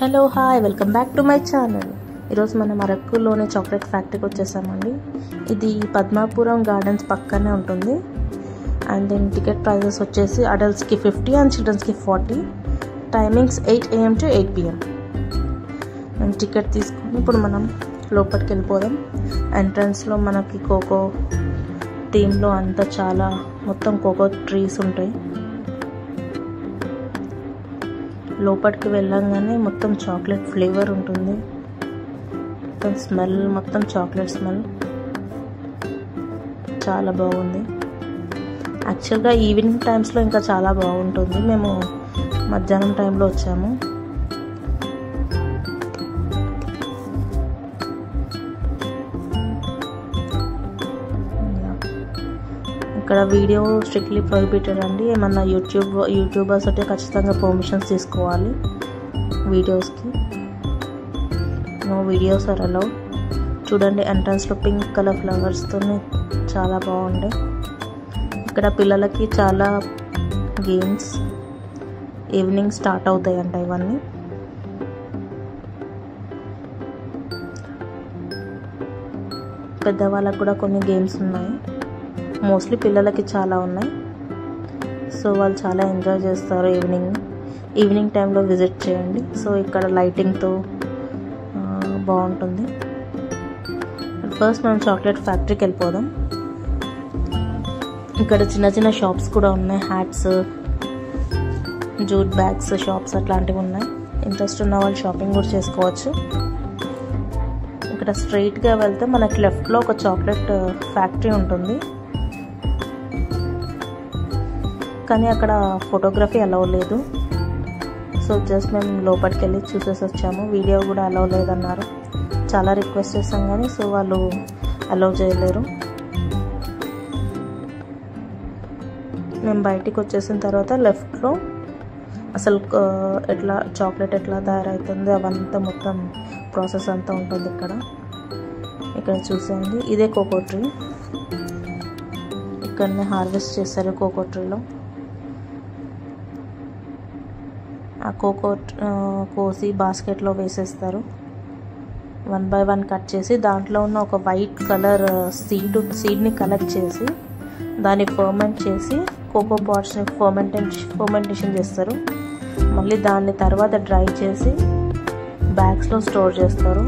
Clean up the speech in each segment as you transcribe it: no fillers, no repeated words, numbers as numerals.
Hello hi welcome back to my channel. ఈరోజు మనం అరకులోని chocolate ఫ్యాక్టరీకి వచ్చేసామండి. ఇది పద్మాపురం గార్డెన్స్ పక్కనే ఉంటుంది. అండ్ దీని టికెట్ ప్రైజెస్ వచ్చేసి అడల్ట్స్కి 50 అండ్ చిల్డ్రన్స్కి 40. Timings 8 AM to 8 PM. మేము టికెట్ తీసుకుని ఇప్పుడు మనం లోపలికి వెళ్ళిపోదాం. ఎంట్రన్స్లో మనకి కోకో థీమ్లో అంతా చాలా మొత్తం కోకో ట్రీస్ ఉంటాయి. లోపలికి వెళ్ళంగానే మొత్తం చాక్లెట్ ఫ్లేవర్ ఉంటుంది. మొత్తం స్మెల్ మొత్తం చాక్లెట్ స్మెల్ చాలా బాగుంది. యాక్చువల్గా ఈవినింగ్ టైమ్స్లో ఇంకా చాలా బాగుంటుంది. మేము మధ్యాహ్నం టైంలో వచ్చాము. ఇక్కడ వీడియో స్ట్రిక్ట్లీ ప్రొహిబిటెడ్ అండి. ఏమన్నా యూట్యూబర్స్ అంటే ఖచ్చితంగా పర్మిషన్స్ తీసుకోవాలి వీడియోస్కి. No videos are allowed. చూడండి ఎంట్రన్స్లో పింక్ కలర్ ఫ్లవర్స్తో చాలా బాగుండే. ఇక్కడ పిల్లలకి చాలా గేమ్స్ ఈవినింగ్ స్టార్ట్ అవుతాయంట. ఇవన్నీ పెద్దవాళ్ళకు కూడా కొన్ని గేమ్స్ ఉన్నాయి. మోస్ట్లీ పిల్లలకి చాలా ఉన్నాయి. సో వాళ్ళు చాలా ఎంజాయ్ చేస్తారు. ఈవినింగ్ టైంలో విజిట్ చేయండి. సో ఇక్కడ లైటింగ్తో బాగుంటుంది. ఫస్ట్ మనం చాక్లెట్ ఫ్యాక్టరీకి వెళ్ళిపోదాం. ఇక్కడ చిన్న చిన్న షాప్స్ కూడా ఉన్నాయి. హ్యాట్స్, జూట్ బ్యాగ్స్ షాప్స్ అట్లాంటివి ఉన్నాయి. ఇంట్రెస్ట్ ఉన్న వాళ్ళు షాపింగ్ కూడా చేసుకోవచ్చు. ఇక్కడ స్ట్రైట్గా వెళ్తే మనకి లెఫ్ట్లో ఒక చాక్లెట్ ఫ్యాక్టరీ ఉంటుంది. కానీ అక్కడ ఫోటోగ్రఫీ అలౌ లేదు. సో జస్ట్ మేము లోపలికి వెళ్ళి చూసేసి వచ్చాము. వీడియో కూడా అలౌ లేదన్నారు. చాలా రిక్వెస్ట్ చేస్తాం కానీ సో వాళ్ళు అలౌ చేయలేరు. మేము బయటికి వచ్చేసిన తర్వాత లెఫ్ట్లో అసలు ఎట్లా చాక్లెట్ ఎట్లా తయారవుతుంది అవంతా మొత్తం ప్రాసెస్ అంతా ఉంటుంది. ఇక్కడ చూసేయండి. ఇదే కోకో ట్రీ. ఇక్కడనే హార్వెస్ట్ చేస్తారు కోకో ట్రీలో. ఆ కోకో కోసి బాస్కెట్లో వేసేస్తారు. 1 by 1 కట్ చేసి దాంట్లో ఉన్న ఒక వైట్ కలర్ సీడ్ని కలెక్ట్ చేసి దాన్ని ఫర్మెంట్ చేసి కోకో పాట్స్ని ఫర్మెంటేషన్ చేస్తారు. మళ్ళీ దాన్ని తర్వాత డ్రై చేసి బ్యాగ్స్లో స్టోర్ చేస్తారు.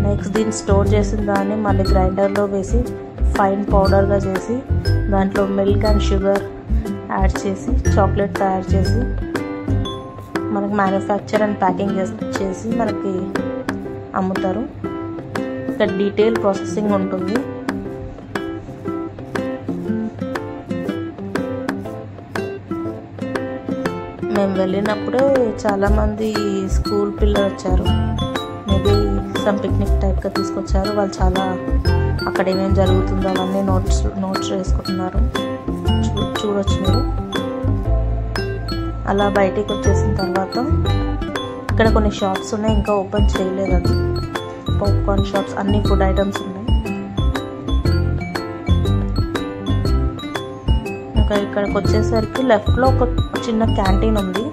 నెక్స్ట్ దీన్ని స్టోర్ చేసిన దాన్ని మళ్ళీ గ్రైండర్లో వేసి ఫైన్ పౌడర్గా చేసి దాంట్లో మిల్క్ అండ్ షుగర్ యాడ్ చేసి చాక్లెట్ తయారు చేసి మనకి మ్యానుఫ్యాక్చర్ అండ్ ప్యాకింగ్ చేసి మనకి అమ్ముతారు. ఇక్కడ డీటెయిల్ ప్రాసెసింగ్ ఉంటుంది. మేము వెళ్ళినప్పుడు చాలామంది స్కూల్ పిల్లలు వచ్చారు. మేబీ సమ్ పిక్నిక్ టైప్గా తీసుకొచ్చారు. వాళ్ళు చాలా అక్కడ ఏమేమి జరుగుతుందో అవన్నీ నోట్స్ వేసుకుంటున్నారు. చూడొచ్చు మీరు. అలా బయటికి వచ్చేసిన తర్వాత ఇక్కడ కొన్ని షాప్స్ ఉన్నాయి. ఇంకా ఓపెన్ చేయలేదు. అది పాప్కార్న్ షాప్స్, అన్ని ఫుడ్ ఐటమ్స్ ఉన్నాయి. ఇంకా ఇక్కడికి వచ్చేసరికి లెఫ్ట్లో ఒక చిన్న క్యాంటీన్ ఉంది.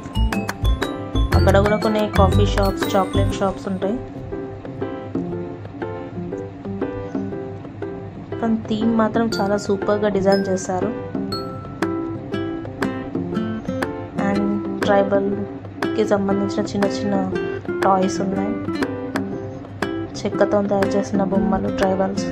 అక్కడ కూడా కొన్ని కాఫీ షాప్స్, చాక్లెట్ షాప్స్ ఉంటాయి. కానీ థీమ్ మాత్రం చాలా సూపర్గా డిజైన్ చేశారు. అండ్ ట్రైబల్కి సంబంధించిన చిన్న చిన్న టాయ్స్ ఉన్నాయి. చెక్కతో తయారు చేసిన బొమ్మలు ట్రైబల్స్.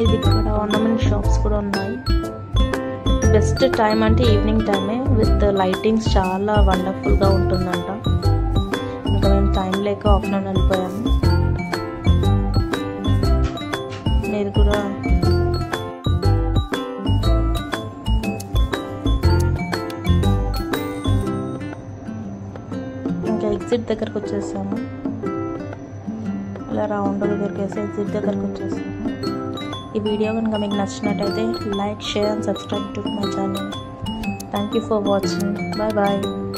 ఇది ఇక్కడ ఆర్నమెంట్ షాప్స్ కూడా ఉన్నాయి. బెస్ట్ టైం అంటే ఈవినింగ్ టైమే. విత్ లైటింగ్స్ చాలా వండర్ఫుల్గా ఉంటుందంట. ఇంకా మేము టైం లేక ఆఫ్టర్నూన్ వెళ్ళిపోయాము. మీరు కూడా ఇంకా ఎగ్జిట్ దగ్గరకు వచ్చేసాము. ఇలా రౌండ్ దగ్గరికి వేసి ఎగ్జిట్ దగ్గరకు వచ్చేసాము. ఈ వీడియో కనుక మీకు నచ్చినట్టయితే like, share and subscribe to my channel. Thank you for watching. Bye bye.